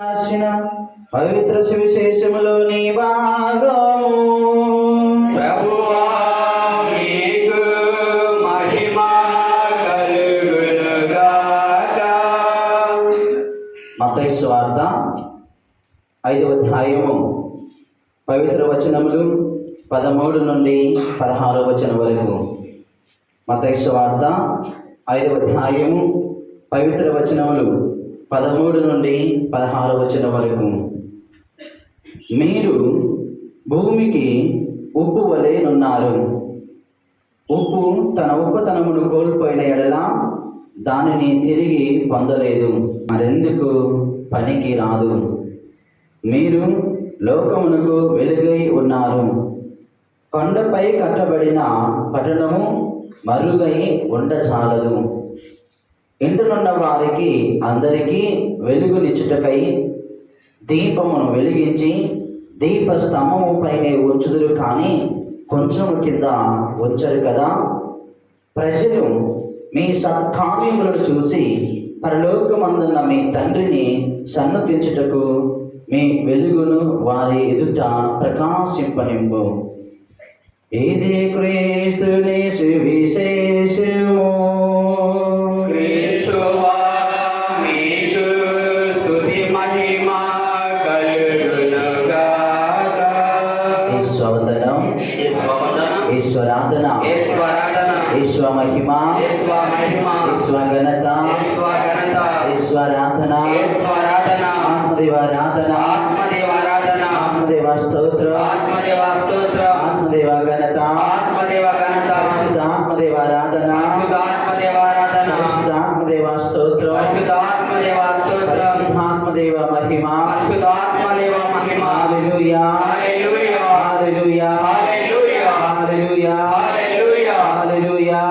రాసిన పవిత్ర సువిశేషములోని భాగము. ప్రభువా మీకు మహిమ కలుగునుగాక. మత్తయి సువార్త 5వ అధ్యాయము పవిత్ర వచనములు 13 నుండి 16 వచనం వరకు. మత్తయి సువార్త 5వ అధ్యాయము పవిత్ర వచనములు 13 నుండి 16 వచనం వరకు. మీరు భూమికి ఉప్పు వలె నున్నారు. ఉప్పు తన ఉప్పుతనమును కోల్పోయిన ఎడల దానిని తిరిగి పొందలేదు, మరెందుకు పనికి రాదు. మీరు లోకమునకు వెలుగై ఉన్నారు. కొండపై కట్టబడిన పట్టణము మరుగై ఉండచాలదు. ఇంటినున్న వారికి అందరికీ వెలుగునిచ్చుటకై దీపమును వెలిగించి దీప స్తంభము పైనే ఉంచుదురు, కానీ కొంచెము కింద ఉంచరు కదా. ప్రజలు మీ సత్కార్యములను చూసి పరలోకమందున్న మీ తండ్రిని సన్నతించుటకు మీ వెలుగును వారి ఎదుట ప్రకాశింపనింపు. ఇది క్రీస్తుని సువిశేషము. క్రీస్తువా మీకు స్తుతి మహిమ కలుగునుగాక. ఈశ్వరవందనం, ఈశ్వరాధన, ఈశ్వ మహిమ, ఈశ్వ ఘనత, ఈశ్వరాధన, ఆత్మదేవారాధన, ఆత్మదేవ స్తోత్ర, ఆత్మదేవ ఘనత, ఆత్మదేవారాధన, ఆత్మదేవ స్తోత్ర, ఆత్మదేవ మహిమ. హల్లెలూయా, హల్లెలూయా, హల్లెలూయా, హల్లెలూయా.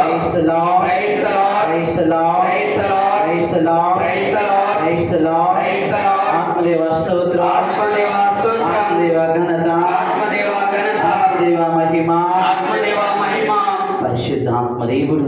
Praise the Lord, praise the Lord, praise the Lord, praise the Lord, praise the Lord, praise the Lord, praise the Lord. ఆత్మదేవ స్తోత్ర, ఆత్మదేవ ఘనత, ఆత్మదేవ మహిమ. పరిశుద్ధ ఆత్మదేవుడు